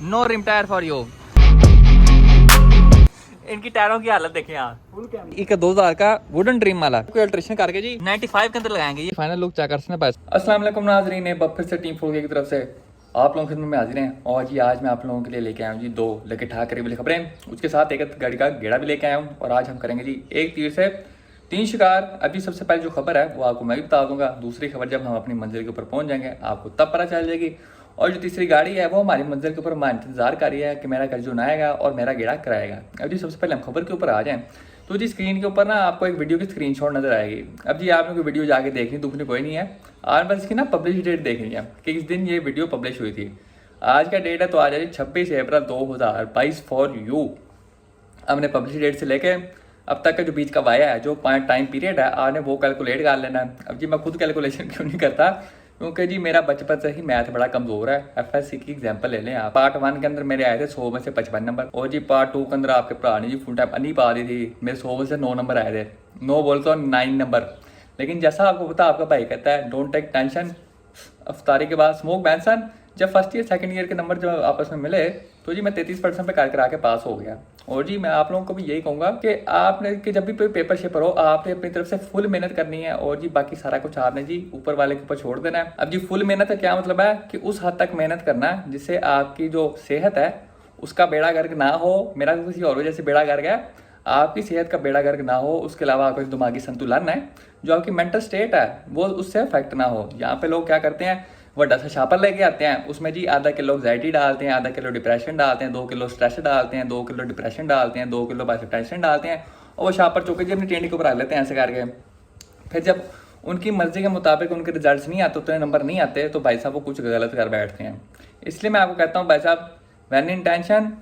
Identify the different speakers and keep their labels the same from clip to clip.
Speaker 1: No rim tyre for you. इनकी टायरों की हालत देखें यार। एक 2000 का वुडन ड्रीम वाला कोई अल्ट्रेशन करके जी 95 के अंदर लगाएंगे। ये फाइनल लुक चेक कर सकते हैं बस। अस्सलाम वालेकुम नाज़रीन, एक बार फिर से टीम 4K की तरफ से आप लोगों की खिदमत में हाजिर हैं। और जी आज मैं आप लोगों के लिए लेके आया हूँ जी दो लगे ठा करीब वाली खबरें, उसके साथ एक गाड़ी का गेड़ा भी लेके आया हूँ। और आज हम करेंगे जी एक तीर से तीन शिकार। अभी सबसे पहले जो खबर है वो आपको मैं भी बता दूंगा, दूसरी खबर जब हम अपनी मंजिल के ऊपर पहुंच जाएंगे आपको तब पता चल जाएगी। और जो तीसरी गाड़ी है वो हमारी मंजिल के ऊपर हमारा इंतजार कर रही है कि मेरा घर जो आएगा और मेरा गेड़ा कराएगा। अब जी सबसे पहले हम खबर के ऊपर आ जाएं तो जी स्क्रीन के ऊपर ना आपको एक वीडियो की स्क्रीनशॉट नजर आएगी। अब जी आपने कोई वीडियो जाके देखनी दुखनी कोई नहीं है, आज बस इसकी ना पब्लिश डेट देखनी है कि किस दिन ये वीडियो पब्लिश हुई थी। आज का डेट है तो आज है 26 अप्रैल 2022 फॉर यू। हमने पब्लिश डेट से लेके अब तक का जो बीच का वाया है जो टाइम पीरियड है आपने वो कैलकुलेट कर लेना है। अब जी मैं खुद कैलकुलेशन क्यों नहीं करता, क्योंकि जी मेरा बचपन से ही मैथ बड़ा कमजोर है। FSC की एग्जांपल ले लें आप, पार्ट 1 के अंदर मेरे आए थे 100 में से 55 नंबर, और जी पार्ट 2 के अंदर आपके भरा ने जी फुल टाइम नहीं पा दी थी, मेरे 100 में से 9 नंबर आए थे, 9 बोल तो 9 नंबर। लेकिन जैसा आपको पता आपका भाई कहता है डोंट टेक टेंशन, अफ्तारी के बाद स्मोक बैंसन। जब फर्स्ट ईयर सेकंड ईयर के नंबर जब आपस में मिले तो जी मैं 33% पे कर करा के पास हो गया। और जी मैं आप लोगों को भी यही कहूँगा कि आपने कि जब भी कोई पेपर शेपर हो आपने अपनी तरफ से फुल मेहनत करनी है, और जी बाकी सारा कुछ आपने जी ऊपर वाले के ऊपर छोड़ देना है। अब जी फुल मेहनत का क्या मतलब है कि उस हद तक मेहनत करना है जिससे आपकी जो सेहत है उसका बेड़ा गर्क ना हो। मेरा किसी और वजह से बेड़ा गर्क है, आपकी सेहत का बेड़ा गर्क ना हो। उसके अलावा आपका दिमागी संतुलन है, जो आपकी मेंटल स्टेट है वो उससे अफेक्ट ना हो। यहाँ पे लोग क्या करते हैं बड़ा सा छापर लेके आते हैं, उसमें जी आधा किलो एंग्जाइटी डालते हैं, आधा किलो डिप्रेशन डालते हैं, 2 किलो स्ट्रेस डालते हैं, 2 किलो डिप्रेशन डालते हैं, 2 किलो बस टेंशन डालते हैं, और वो छापर चौके जी अपनी टेंडी के ऊपर रख लेते हैं ऐसे करके। फिर जब उनकी मर्जी के मुताबिक उनके रिजल्ट नहीं आते, उतने नंबर नहीं आते, तो भाई साहब वो कुछ गलत कर बैठते हैं। इसलिए मैं आपको कहता हूँ भाई साहब van in tension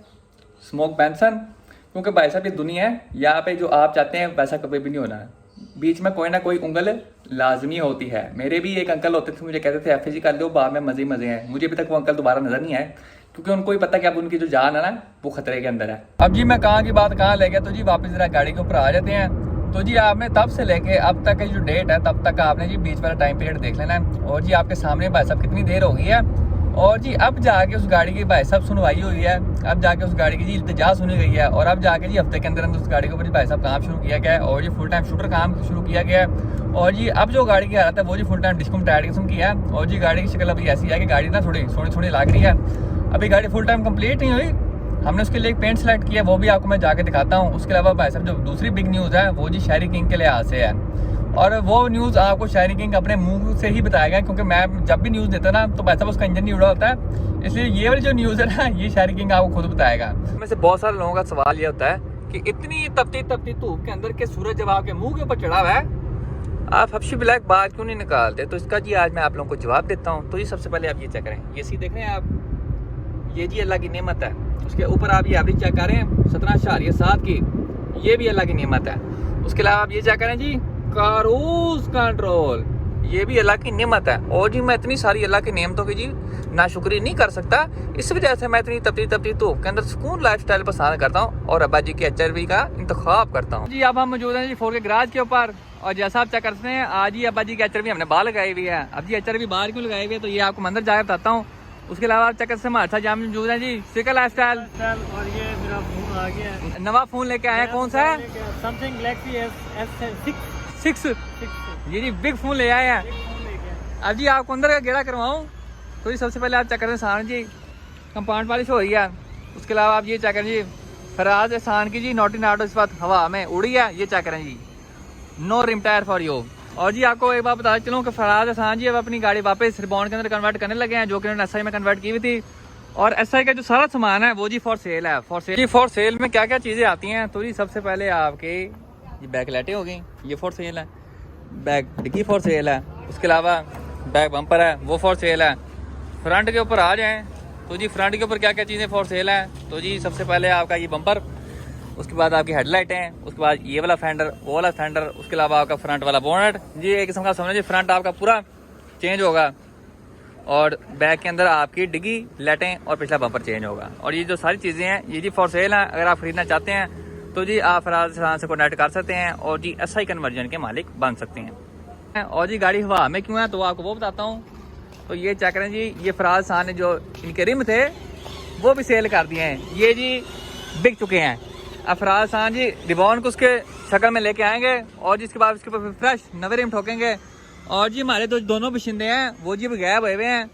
Speaker 1: smoke pension, क्योंकि भाई साहब ये दुनिया है, यहाँ पे जो आप चाहते हैं वैसा कभी भी नहीं होना है। बीच में कोई ना कोई उंगल लाजमी होती है। मेरे भी एक अंकल होते थे, मुझे कहते थे FSC कर लो बाद में मजे मजे हैं। मुझे अभी तक वो अंकल दोबारा नजर नहीं आए, क्योंकि उनको ही पता कि अब उनकी जो जान है ना वो खतरे के अंदर है। अब जी मैं कहाँ की बात कहाँ ले गया, तो जी वापस जरा गाड़ी के ऊपर आ जाते हैं। तो जी आपने तब से लेके अब तक की जो डेट है तब तक आपने जी बीच वाला टाइम पीरियड देख लेना है। और जी आपके सामने भाई साहब कितनी देर हो गई है, और जी अब जाके उस गाड़ी की भाई साहब सुनवाई हुई है, अब जाके उस गाड़ी की जी इल्तिजा सुनी गई है, और अब जाके जी हफ्ते के अंदर अंदर उस गाड़ी के ऊपर भाई साहब काम शुरू किया गया है, और जी फुल टाइम शूटर काम शुरू किया गया है। और जी अब जो गाड़ी की हालत है वो जी फुल टाइम डिस्कम टायर किस्म की है, और जी गाड़ी की शक्ल अभी ऐसी है कि गाड़ी ना थोड़ी थोड़ी लग रही है। अभी गाड़ी फुल टाइम कंप्लीट नहीं हुई, हमने उसके लिए एक पेंट सेलेक्ट किया, वो भी आपको मैं जाके दिखाता हूँ। उसके अलावा भाई साहब जो दूसरी बिग न्यूज़ है वो जी शहरी किंग के लिहाज से है, और वो न्यूज़ आपको शहरी किंग अपने मुंह से ही बताएगा, क्योंकि मैं जब भी न्यूज़ देता ना तो भाई साहब उसका इंजन नहीं उड़ा होता है। इसलिए ये वाली जो न्यूज़ है ना ये शहरी किंग आपको खुद बताएगा। में से बहुत सारे लोगों का सवाल ये होता है कि इतनी तपती तपती धूप के अंदर के सूरज जब आपके मुंह के ऊपर चढ़ा हुआ है आप हफ्शी ब्लैक बात क्यों नहीं निकालते, तो इसका जी आज मैं आप लोगों को जवाब देता हूँ। तो जी सबसे पहले आप ये चेक करें, ये सी देख रहे हैं आप, ये जी अल्लाह की नेमत है। उसके ऊपर आप ये एवरेज चेक करें 17.7 की, ये भी अल्लाह की नेमत है। उसके अलावा आप ये चेक करें जी क्रूज कंट्रोल, ये भी अल्लाह की नेमत है। और जी मैं इतनी सारी अल्लाह की नेमतों की जी नाशुक्री नहीं कर सकता, इस वजह से मैं इतनी तपती धूप के अंदर सुकून लाइफस्टाइल पसंद करता हूँ और अब्बा जी के HRV का इंतखाब करता हूँ। जी अब हम मौजूद हैं जी 4K गराज के ऊपर, और जैसा आप चेक करते हैं आज ही अब्बा जी के HRV हमने बाहर लगाई हुई है। अब जी HRV बाहर क्यों लगाई हुई है तो ये आपको अंदर जाकर बताता हूँ। उसके अलावा आप चेक करते हैं हमारे साथ जहाँ मौजूद है जी सिकल लाइफस्टाइल,
Speaker 2: और ये मेरा फोन आ गया है,
Speaker 1: नवा फोन लेके आया है। कौन सा है?
Speaker 2: सैमसंग गैलेक्सी S6
Speaker 1: ये जी बिग फोन ले आए हैं। अब जी आपको अंदर का गेड़ा करवाऊँ तो जी सबसे पहले आप चेक करें सामने जी कंपाउंड पॉलिश हो रही है। उसके अलावा आप ये चेक करें जी फराज एहसान की जी नोटी नाटो इस वक्त हवा में उड़ी है, ये चेक करें जी no rim tyre for you. और जी आपको एक बात बता चलूँ कि फराज एहसान जी अब अपनी गाड़ी वापस रिबॉन्ड के अंदर कन्वर्ट करने लगे हैं, जो कि उन्होंने SI में कन्वर्ट की हुई थी। और SI का जो सारा सामान है वो जी फॉर सेल है। फॉर सेल में क्या क्या चीज़ें आती हैं, तो जी सबसे पहले आपके ये बैक लाइटें हो गई, ये फॉर सेल है, बैक डिग्गी फॉर सेल है, उसके अलावा बैक बम्पर है वो फॉर सेल है। फ्रंट के ऊपर आ जाएं तो जी फ्रंट के ऊपर क्या क्या चीज़ें फॉर सेल हैं, तो जी सबसे पहले आपका ये बम्पर, उसके बाद आपकी हेडलाइटें, उसके बाद ये वाला फेंडर वो वाला फेंडर, उसके अलावा आपका फ्रंट वाला बोनट जी एक किस्म का समझ जी फ्रंट आपका पूरा चेंज होगा, और बैक के अंदर आपकी डिग्गी लाइटें और पिछला बम्पर चेंज होगा। और ये जो सारी चीज़ें हैं ये जी फॉर सेल हैं। अगर आप खरीदना चाहते हैं तो जी आप फराज से कॉन्टैक्ट कर सकते हैं और जी SI कन्वर्जन के मालिक बन सकते हैं। और जी गाड़ी हवा में क्यों है तो आपको वो बताता हूँ। तो ये चेक करें जी, ये फराज खान ने जो इनके रिम थे वो भी सेल कर दिए हैं, ये जी बिक चुके हैं। अफराज खान जी रिबॉन को उसके शक्ल में लेके आएंगे और जिसके बाद उसके ऊपर फ्रेश नवे रिम ठोकेंगे। और जी हमारे दोनों बशिंदे हैं वो जी गायब हुए हैं।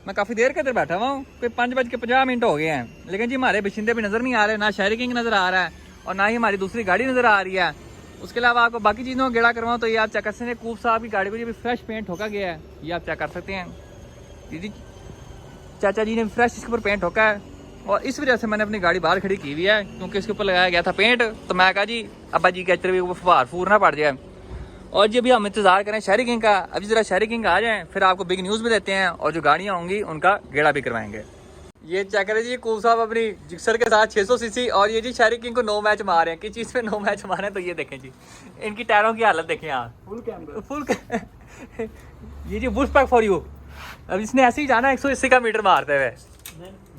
Speaker 1: मैं काफ़ी देर के अंदर बैठा हुआ हूँ, कोई 5:50 हो गए हैं, लेकिन जी हमारे बशिंदे भी नज़र नहीं आ रहे, ना शहरी किंग नज़र आ रहा है और ना ही हमारी दूसरी गाड़ी नज़र आ रही है। उसके अलावा आपको बाकी चीज़ों को गेड़ा करवाऊँ तो ये आप चेक कर सकते हैं, कूब साहब की गाड़ी को भी फ्रेश पेंट ठोका गया है, ये आप चेक कर सकते हैं। दीदी चाचा जी ने फ्रेश इसके ऊपर पेंट ठोका है और इस वजह से मैंने अपनी गाड़ी बाहर खड़ी की हुई है क्योंकि इसके ऊपर लगाया गया था पेंट। तो मैं कहा जी अब्बा जी के अचर भी फुहार फूर ना पड़ जाए। और जी अभी हम इंतजार करें शहरी किंग का, अभी ज़रा शहरी किंग आ जाएँ फिर आपको बिग न्यूज़ भी देते हैं और जो गाड़ियाँ होंगी उनका गेड़ा भी करवाएंगे। ये चेक करें जी कूब साहब अपनी जिक्सर के साथ 600 सीसी और ये जी शहरी किंग को 9 मैच मारे हैं। किस चीज़ पे 9 मैच मारे हैं तो ये देखें जी, इनकी टायरों की हालत देखें आप, फुल ये जी बुश पैक फॉर यू। अब इसने ऐसे ही जाना 180 का मीटर मारते हुए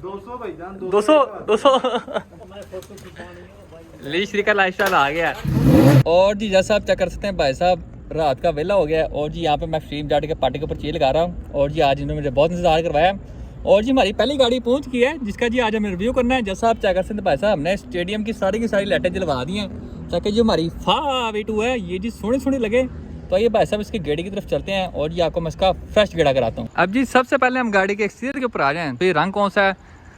Speaker 1: 200 ली श्रीका लाइफस्टाइल आ गया। और जी जैसा आप चेक कर सकते हैं भाई साहब रात का वेला हो गया और जी यहाँ पे मैं स्ट्रीम जाट के पार्टी के ऊपर चील लगा रहा हूँ और जी आज इन्होंने मुझे बहुत इंतजार करवाया और जी हमारी पहली गाड़ी पहुँच गई है जिसका जी आज हमें रिव्यू करना है। जैसा आप चेक कर सकते हैं भाई साहब हमने स्टेडियम की सारी लाइटें जलवा दी हैं ताकि जो हमारी FA2 है ये जी सोने लगे। तो ये भाई साहब इसकी गाड़ी की तरफ चलते हैं और जी आपको मैं इसका फ्रेश गेड़ा कराता हूँ। अब जी सबसे पहले हम गाड़ी के एक्सटीरियर के ऊपर आ जाएँ तो ये रंग कौन सा है।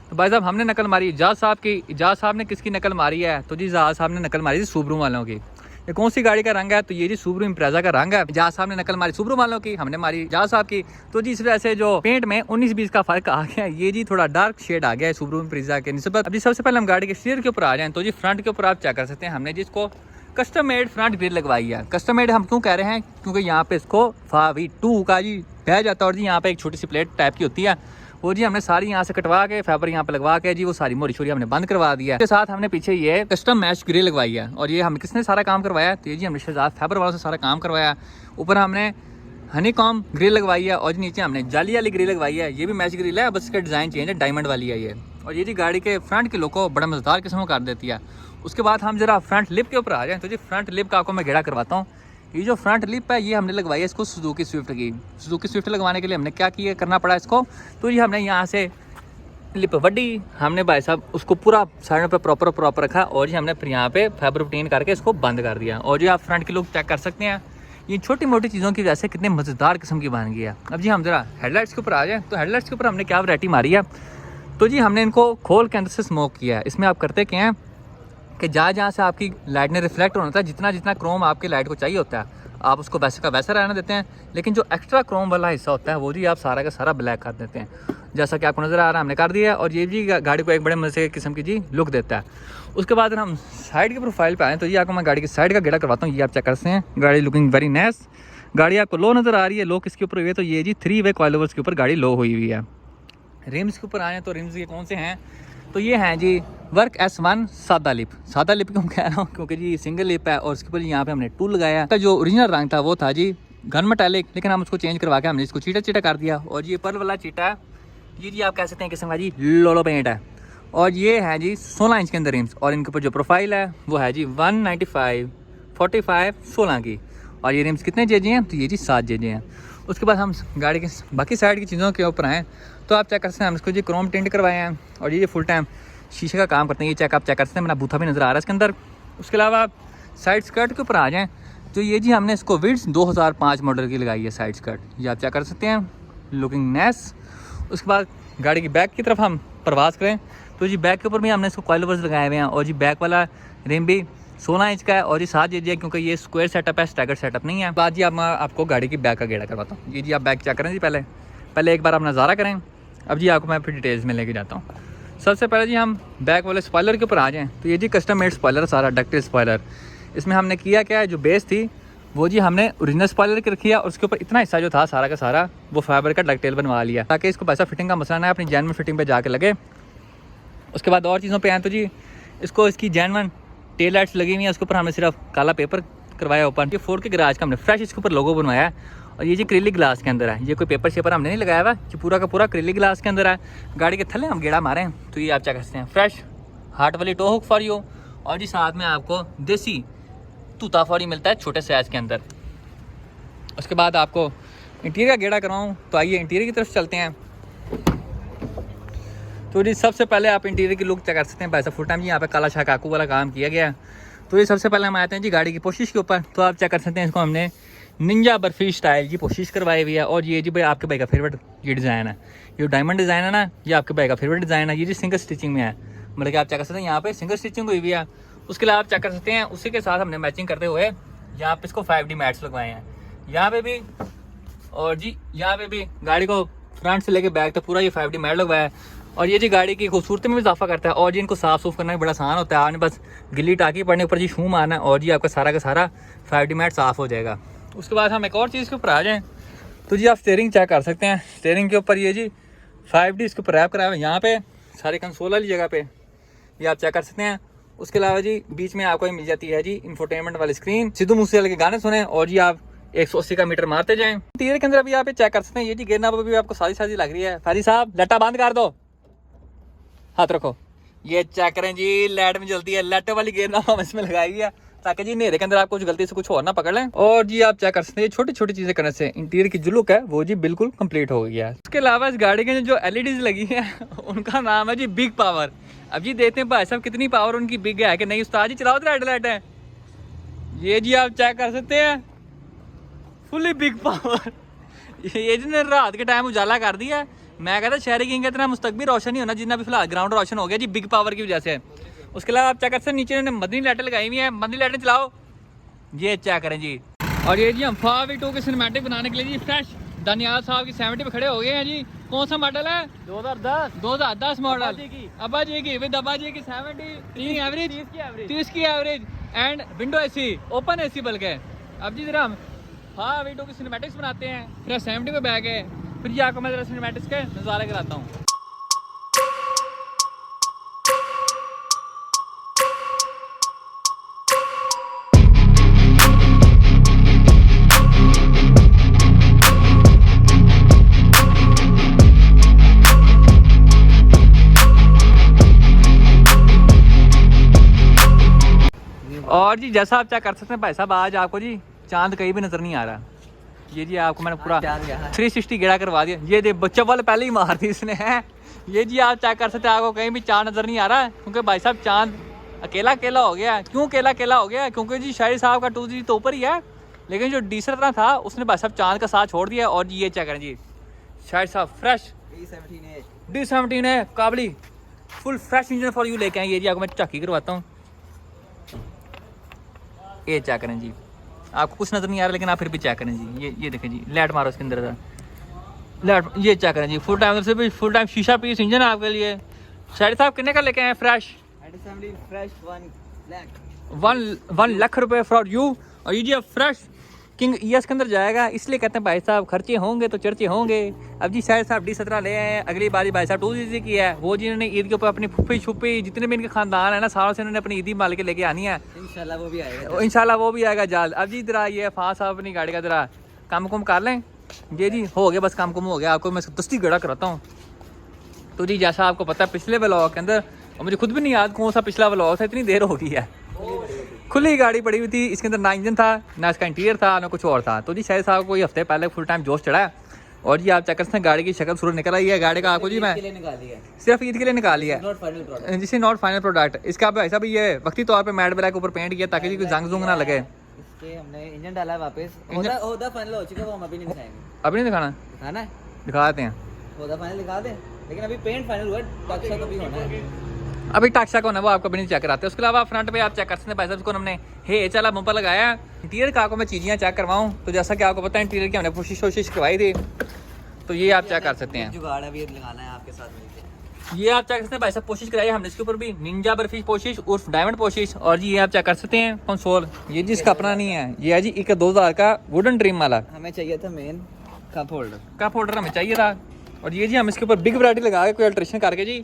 Speaker 1: तो भाई साहब हमने नकल मारी इजाज साहब की, इजाज साहब ने किसकी नकल मारी है तो जी इजाज साहब ने नकल मारी थी सुबरू वालों की। ये कौन सी गाड़ी का रंग है तो ये जी सुबरू इम्प्रेजा का रंग है। इजाज साहब ने नकल मारी सुबरू वालों की, हमने मारी इजाज साहब की। तो जी इस वजह से जो पेंट में 19-20 का फर्क आ गया, ये जी थोड़ा डार्क शेड आ गया है सुबरू इम्प्रेजा के निस्बत। अभी सबसे पहले हम गाड़ी के एक्सटीरियर के ऊपर आ जाएँ तो जी फ्रंट के ऊपर आप चेक कर सकते हैं हमने जिसको कस्टम मेड फ्रंट ग्रिल लगवाई है। कस्टम मेड हम क्यों कह रहे हैं क्योंकि यहाँ पे इसको FA2 का जी बह जाता है और जी यहाँ पे एक छोटी सी प्लेट टाइप की होती है वो जी हमने सारी यहाँ से कटवा के फाइबर यहाँ पे लगवा के जी वो सारी मोरी छोरी हमने बंद करवा दिया है। इसके साथ हमने पीछे ये कस्टम मैश ग्रिल लगवाई है और ये हम किसने सारा काम करवाया तो ये जी हमने शहजाद फाइबर वालों से सारा काम करवाया। ऊपर हमने हनी कॉम ग्रिल लगवाई है और नीचे हमने जाली वाली ग्रिल लगवाई है, ये भी मैच ग्रिल है बस इसका डिज़ाइन चेंज है, डायमंड वाली है ये। और ये जी गाड़ी के फ्रंट के लुक को बड़ा मज़ेदार किस्म कर देती है। उसके बाद हम जरा फ्रंट लिप के ऊपर आ जाएँ तो जी फ्रंट लिप का आपको मैं गेड़ा करवाता हूँ। ये जो फ्रंट लिप है ये हमने लगवाई है इसको सुजुकी स्विफ्ट की। सुजुकी स्विफ्ट लगवाने के लिए हमने क्या किया करना पड़ा इसको तो ये हमने यहाँ से लिप वड्डी, हमने भाई साहब उसको पूरा साइड पे प्रॉपर रखा और जी हमने फिर यहाँ पे फाइबर प्रोटीन करके इसको बंद कर दिया। और जी आप फ्रंट की लुक चेक कर सकते हैं, ये छोटी मोटी चीज़ों की वजह से कितने मज़ेदार किस्म की बन गई है। अब जी हम जरा हेडलाइट्स के ऊपर आ जाएँ तो हेडलाइट्स के ऊपर हमने क्या वैरायटी मारी है तो जी हमने इनको खोल के अंदर से स्मोक किया है। इसमें आप करते क्या हैं कि जहाँ से आपकी लाइट ने रिफ्लेक्ट होना था, जितना क्रोम आपकी लाइट को चाहिए होता है आप उसको वैसे का वैसा रहने देते हैं, लेकिन जो एक्स्ट्रा क्रोम वाला हिस्सा होता है वो जी आप सारा का सारा ब्लैक कर देते हैं। जैसा कि आपको नज़र आ रहा है हमने कर दिया और ये जी गाड़ी को एक बड़े मज़े किस्म की जी लुक देता है। उसके बाद हम साइड की प्रोफाइल पे आएँ तो ये आपको मैं गाड़ी की साइड का गेड़ा करवाता हूँ। ये आप चेक कर सकते हैं, गाड़ी लुकिंग वेरी नाइस। गाड़ी आपको लो नज़र आ रही है, लो किसके ऊपर हुई है तो ये जी 3-वे कॉइलओवर्स के ऊपर गाड़ी लो हुई है। रिम्स के ऊपर आएँ तो रिम्स ये कौन से हैं तो ये हैं जी वर्क S1 सादा लिप। सादा लिप क्यों कह रहा हूँ क्योंकि जी सिंगल लिप है और उसके ऊपर यहाँ पे हमने टूल लगाया है। जो ओरिजिनल रंग था वो था जी गन मेटालिक, लेकिन हम उसको चेंज करवा के हमने इसको चीटा कर दिया। और ये पर्ल वाला चीटा है ये जी आप कह सकते हैं किस्म का जी लोलो पेंट है। और ये है जी 16 इंच के अंदर रिम्स और इनके ऊपर जो प्रोफाइल है वो है जी 195 45 16 की। और ये रिम्स कितने जेजे हैं तो ये जी 7 जेजे हैं। उसके बाद हम गाड़ी के बाकी साइड की चीज़ों के ऊपर आएँ तो आप चेक कर सकते हैं हम इसको जी क्रोम टिंट करवाए हैं और ये फुल टाइम शीशे का काम करते हैं। ये आप चेक कर सकते हैं, मेरा बूथा भी नज़र आ रहा है इसके अंदर। उसके अलावा आप साइड स्कर्ट के ऊपर आ जाएँ तो ये जी हमने इसको विड्स 2005 मॉडल की लगाई है साइड स्कर्ट, ये आप चेक कर सकते हैं, लुकिंग नाइस। उसके बाद गाड़ी की बैक की तरफ हम प्रवास करें तो जी बैक के ऊपर भी हमने इसको कॉइलओवर्स लगाए हुए हैं और जी बैक वाला रिम भी 16 इंच का है और ये 7 जेजे है क्योंकि ये स्क्वायर सेटअप है, स्टैगर सेटअप नहीं है। बाद जी मैं आपको गाड़ी की बैक का गेड़ा करवाता हूँ। ये जी आप बैक चेक करें जी, पहले एक बार आप नज़ारा करें। अब जी आपको मैं फिर डिटेल्स में लेके जाता हूँ। सबसे पहले जी हम बैक वाले स्पॉइलर के ऊपर आ जाएँ तो ये जी कस्टम मेड स्पॉइलर सारा डक्टेल स्पॉइलर। इसमें हमने किया क्या है, जो बेस थी वो जी हमने ओरिजिनल स्पॉइलर की रखी है और उसके ऊपर इतना हिस्सा जो था सारा का सारा वो फाइबर का डक्टेल बनवा लिया ताकि इसको पैसा फिटिंग का मसला ना है, अपनी जेन्युइन फिटिंग पे जाके लगे। उसके बाद और चीज़ों पे आए तो जी इसको इसकी जेन्युइन टेल लाइट्स लगी हुई है, उसके ऊपर हमने सिर्फ काला पेपर करवाया ऊपर। ये फोर्ड के गराज का हमने फ्रेश इसके ऊपर लोगो बनवाया है और ये जी क्रिलिक ग्लास के अंदर है, ये कोई पेपर शेपर हमने नहीं लगाया हुआ, ये पूरा का पूरा क्रिलिक ग्लास के अंदर है। गाड़ी के थल्ले हम गेड़ा मारे हैं तो ये आप क्या कहते हैं फ्रेश हार्ट वाली टो हुक फॉर यू। और जी साथ में आपको देसी तूता फॉरी मिलता है छोटे साइज़ के अंदर। उसके बाद आपको इंटीरियर का गेड़ा करवाऊँ तो आइए इंटीरियर की तरफ चलते हैं। तो जी सबसे पहले आप इंटीरियर की लुक चेक कर सकते हैं भाई साहब। फुल टाइम जी यहाँ पे काला शाह काकू वाला काम किया गया है। तो ये सबसे पहले हम आते हैं जी गाड़ी की पोशिश के ऊपर। तो आप चेक कर सकते हैं इसको हमने निंजा बर्फी स्टाइल की पोशिश करवाई हुई है। और ये जी भाई आपके भाई का फेवरेट ये डिज़ाइन है, ये डायमंड डिज़ाइन है ना, ये आपके भाई का फेवरेट डिज़ाइन है। ये जी सिंगल स्टिचिंग में है, मतलब कि आप चेक कर सकते हैं यहाँ पे सिंगल स्टिचिंग हुई हुई है। उसके अलावा आप चेक कर सकते हैं उसी के साथ हमने मैचिंग करते हुए यहाँ पे इसको 5D मैट्स लगवाए हैं यहाँ पे भी। और जी यहाँ पे भी गाड़ी को फ्रंट से लेके बैक तक पूरा ये 5D मैट लगवाया है। और ये जी गाड़ी की खूबसूरती में भी इजाफा करता है। और जी इनको साफ़ सूफ करना भी बड़ा आसान होता है। आपने बस गिल्ली टाकी पड़ने ऊपर जी शू मारना है और जी आपका सारा का सारा 5D मैट साफ़ हो जाएगा। उसके बाद हम एक और चीज़ के ऊपर आ जाएँ तो जी आप स्टीयरिंग चेक कर सकते हैं। स्टीयरिंग के ऊपर ये जी 5D इसके ऊपर रैप कराया हुआ है यहाँ पे सारे कंसोल वाली जगह पे, ये आप चेक कर सकते हैं। उसके अलावा जी बीच में आपको मिल जाती है जी इंफोटेनमेंट वाली स्क्रीन। सिद्धू मूसेवाले के गाने सुने और जी आप 180 का मीटर मारते जाएं। इंटीरियर के अंदर अभी आप चेक कर सकते हैं। ये जी गिरना भी आपको सारी सारी लग रही है। फारी साहब लट्टा बंद कर दो, हाथ रखो। ये चेक करें जी लाइट में जलती है, लाइट वाली गिरना हम इसमें लगाई है ताकि जी अंधेरे के अंदर आप कुछ गलती से कुछ और ना पकड़ लें। और जी आप चेक कर सकते हैं छोटी छोटी चीजें करने से इंटीरियर की जो लुक है वो जी बिल्कुल कंप्लीट हो गया है। उसके अलावा इस गाड़ी के जो एलईडीज लगी है उनका नाम है जी बिग पावर। अब जी देखते हैं भाई साहब कितनी पावर उनकी बिग है कि नहीं। उस्ताद जी चलाओ तो रेड लाइट है, ये जी आप चेक कर सकते हैं फुली बिग पावर। ये जिन्हें रात के टाइम उजाला कर दिया। मैं कहता शहरी किंग इतना मुस्तकबिल रोशन ही होना जितना भी फिलहाल ग्राउंड रोशन हो गया जी बिग पावर की वजह से। उसके अलावा आप चेक कर सकते हैं नीचे इन्होंने मदनी लाइटें लगाई हुई हैं, मदनी लाइटें चलाओ, ये चेक करें जी। और ये जी हम 5V2 के सिनेमैटिक बनाने के लिए जी फ्रेश दानियाल साहब की 70 पे खड़े हो गए हैं जी। कौन सा मॉडल है? 2010 मॉडल। अब्बा जी की विद अब्बा जी की 70 एवरेज 30 की average and window AC open AC बल्कि। अब जी जरा हम 5V2 की सिनेमैटिक्स बनाते हैं, फिर 70 पे बैग है, फिर जी आपको मैं जरा सिनेमैटिक्स के नज़ारे कराता हूँ। और जी जैसा आप चेक कर सकते हैं भाई साहब आज आपको जी चांद कहीं भी नजर नहीं आ रहा। ये जी आपको मैंने पूरा 360 गेड़ा करवा दिया। ये दे बच्चा वाले पहले ही मार दी इसने है। ये जी आप चेक कर सकते हैं आपको कहीं भी चांद नजर नहीं आ रहा क्योंकि भाई साहब चांद अकेला अकेला हो गया। क्यों अकेला अकेला हो गया? क्योंकि जी शाहिद साहब का 2G तो ऊपर ही है, लेकिन जो डीजल तरह था उसने भाई साहब चांद का साथ छोड़ दिया। और जी ये चेक करें जी शाहिद साहब फ्रेश D17 है काबली full fresh engine for you लेके आए। ये जी आपको मैं झांकी करवाता हूँ, ये चेक करें जी। आपको कुछ नजर नहीं आ रहा लेकिन आप फिर भी चेक करें जी। ये देखें जी लाइट मारो इसके अंदर लाइट, ये चेक करें जी फुल टाइम से भी फुल टाइम शीशा पीस इंजन आपके लिए। शाहिद साहब कितने का लेके आए? फ्रेश 1 लाख रुपए फॉर यू। और ये जी अब फ्रेश किंग ES के अंदर जाएगा, इसलिए कहते हैं भाई साहब खर्चे होंगे तो चर्चे होंगे। अब जी शायद साहब D17 ले आए हैं, अगली बारी भाई साहब 2G की है वो जी इन्होंने ईद के ऊपर अपनी फुफ्फी छुप्पी जितने भी इनके खानदान है ना सालों से इन्होंने अपनी ईदी माल के लेके आनी है। इंशाल्लाह वो भी आएगा जल्द। अब जी इधर आइए फां साहब अपनी गाड़ी का जरा काम कुम कर लें। ये जी हो गया बस काम कुम हो गया, आपको मैं दस्ती गड़ा कराता हूँ। तो जी जैसा आपको पता है पिछले व्लॉग के अंदर, और मुझे खुद भी नहीं याद कौन सा पिछला व्लॉग था, इतनी देर हो गई है, खुली गाड़ी पड़ी हुई थी, इसके अंदर ना इंजन था ना इसका इंटीरियर था ना कुछ और था। तो जी शायद साहब को ये हफ्ते पहले फुल टाइम जोश चढ़ा है। और जी आप चेक कर सकते हैं गाड़ी की शक्ल सूरत निकल आई है। गाड़ी का आपको जी मैं सिर्फ ईद के लिए निकाली है, जिसे नॉट फाइनल प्रोडक्ट। इसका आप ऐसा भी ये वक्ती तौर पे मैट ब्लैक ऊपर पेंट किया ताकि कोई जंग जुंग ना लगे।
Speaker 3: हमने इंजन डाला है वापस, होदा फाइनल हो चुका है, वो हम अभी नहीं दिखाएंगे।
Speaker 1: अभी नहीं दिखाना? दिखा देते हैं,
Speaker 3: होदा फाइनल दिखा दे, लेकिन अभी पेंट फाइनल हुआ है, टक्शा तो भी होना है।
Speaker 1: अभी टाक्सा कौन है वो आपको भी नहीं चेक कराते। उसके अलावा फ्रंट पे आप चेक कर सकते हैं भाई साहब को हमने हे चला बम्पर लगाया। इंटीरियर का आपको मैं चीज़ें चेक करवाऊँ तो जैसा कि आपको पता है इंटीरियर की हमने कोशिश करवाई थी, तो ये आप चेक कर सकते हैं।
Speaker 3: जुगाड़ अभी लगाना है आपके साथ मिलकर।
Speaker 1: ये आप चेक कर सकते हैं भाई साहब कोशिश कराई हमने इसके ऊपर भी निंजा बर्फी कोशिश उर्फ डायमंड कोशिश। और जी ये आप चेक कर सकते हैं कंसोल, ये जी इसका अपना नहीं है, ये है जी एक 2000 का वुडन ड्रीम वाला।
Speaker 3: हमें चाहिए था मेन कप होल्डर
Speaker 1: हमें चाहिए था। और ये जी हम इसके ऊपर बिग वैरायटी लगा के कोई अल्ट्रेशन करके जी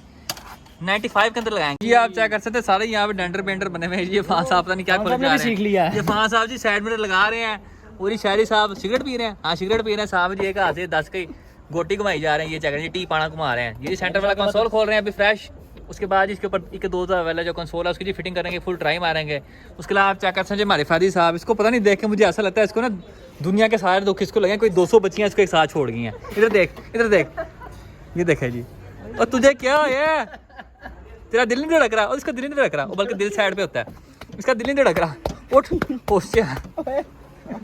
Speaker 1: 95 के अंदर लगाएंगे। ये आप चेक कर सकते हैं सारे यहाँ पे डेंटर पेंटर बने हुए हैं। ये फां साहब पता नहीं क्या खोल जा रहे हैं। ये फां साहब जी साइड मिरर लगा रहे हैं। पूरी शायरी साहब सिगरेट पी रहे हैं। हाँ सिगरेट पी रहे हैं साहब जी, एक हाथ से 10 की गोटी घुमाई जा रहे हैं। ये चेक करें टी पाना घुमा रहे हैं। ये सेंटर वाला कंसोल खोल रहे हैं अभी फ्रेश। उसके बाद इसके ऊपर एक 2000 वाला जो कंसोल है उसकी जी फिटिंग करेंगे, फुल ट्राई मारेंगे। उसके अलावा आप चेक कर सकते हैं हमारे फादी साहब, इसको पता नहीं देख के मुझे ऐसा लगता है इसको ना दुनिया के सारे दुख इसको लगे, कोई 200 बच्चियाँ इसको एक साथ छोड़ गई हैं। इधर देख ये देखे जी और तुझे क्या है, तेरा दिल नहीं धड़क रहा, और इसका दिल नहीं धड़क रहा, बल्कि दिल साइड पे होता है, इसका दिल नहीं धड़क रहा। उठ होशियार।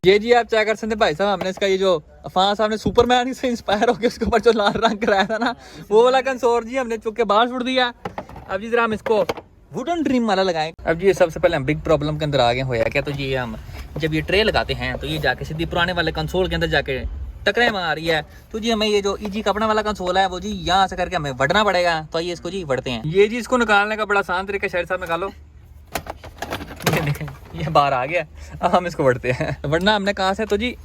Speaker 1: ये जी आप चेक कर सकते हैं भाई साहब, हमने इसका ये जो अफान साहब ने सुपरमैन से इंस्पायर होकर उसके ऊपर जो लाल रंग कराया था ना, वो वाला कंसोल जी हमने चुप के बाहर छोड़ दिया। अब जी जरा हम इसको वुडन ड्रीम वाला लगाएं। अब जी ये सबसे पहले हम बिग प्रॉब्लम के अंदर आ गए होया क्या, तो जी हम जब ये ट्रे लगाते हैं तो ये जाके सीधी पुराने वाले कंसोल के अंदर जाके टकरे मार रही है। तो जी हमें ये जो ईजी का अपना वाला कंसोल है वो जी यहाँ से करके हमें वड़ना पड़ेगा। तो ये इसको जी वड़ते हैं। ये जी इसको निकालने का बड़ा आसान तरीका, शायद साहब निकालो, ये बाहर आ गया। अब हम इसको वड़ते हैं। वड़ना हमने कहाँ से, तो जी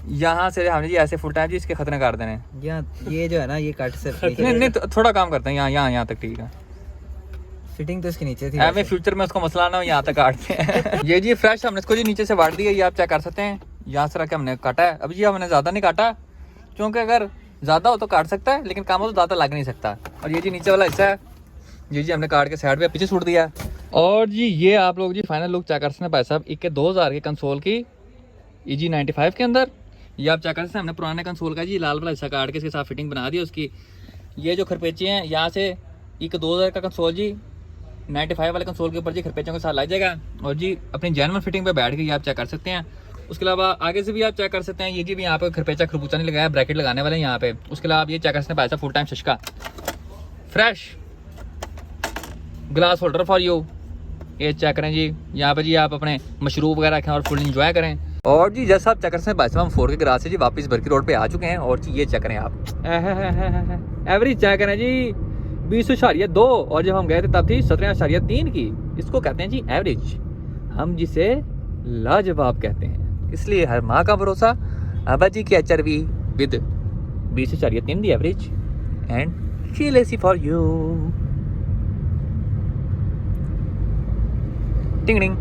Speaker 1: यहाँ से हमने जी ऐसे फुटा है जी, इसके खतरे काट देने।
Speaker 3: ये जो है ना ये कट से
Speaker 1: नहीं थोड़ा काम करते हैं, यहाँ तक ठीक है।
Speaker 3: फिटिंग तो इसके नीचे थी।
Speaker 1: हमें फ्यूचर में उसको मसला ना हो, यहाँ तक काटते हैं। ये जी फ्रेश हमने इसको जी नीचे से वाट दिया, ये आप चेक कर सकते हैं। यहाँ से रख के हमने काटा है। अब जी हमने ज़्यादा नहीं काटा, क्योंकि अगर ज़्यादा हो तो काट सकता है, लेकिन काम हो तो ज़्यादा लग नहीं सकता। और ये जी नीचे वाला हिस्सा है, ये जी हमने काट के साइड पे पीछे छूट दिया। और जी ये आप लोग जी फाइनल लुक चेक कर सकते हैं भाई साहब, एक 2000 के कंसोल की EG95 के अंदर। ये आप चेक कर सकते हैं, हमने पुराने कंसोल का जी लाल वाला हिस्सा काट के इसके साथ फिटिंग बना दी उसकी। ये जो खरपेचे हैं यहाँ से एक 2000 का कंसोल जी 95 वाले कंसोल के ऊपर जी खरपेचों के साथ लग जाएगा। और जी अपनी जेन्युइन फिटिंग पे बैठ के ये आप चेक कर सकते हैं। उसके अलावा आगे से भी आप चेक कर सकते हैं, ये जी भी यहाँ पे खरपेचा खरबूचा नहीं लगाया, ब्रैकेट लगाने वाले हैं यहाँ पे। उसके अलावा आप ये चेक कर सकते हैं भाई साहब, फुल टाइम शशका fresh glass holder for you. ये चेक करें जी, यहाँ पे जी आप अपने मशरूब वगैरह रखें और फुल इंजॉय करें। और जी जैसा आप चेक कर सकते हैं भाई साहब, हम 4 के ग्रास से जी वापस बरकी रोड पे आ चुके हैं। और जी ये चेक करें आप, एवरेज चेक करें जी 20.2, और जब हम गए थे तब थी 17.3 की। इसको कहते हैं जी एवरेज, हम जिसे लाजवाब कहते हैं। इसलिए हर माँ का भरोसा अबा जी की HRV with 20.3 the average and she lacy for you. टिंग टिंग।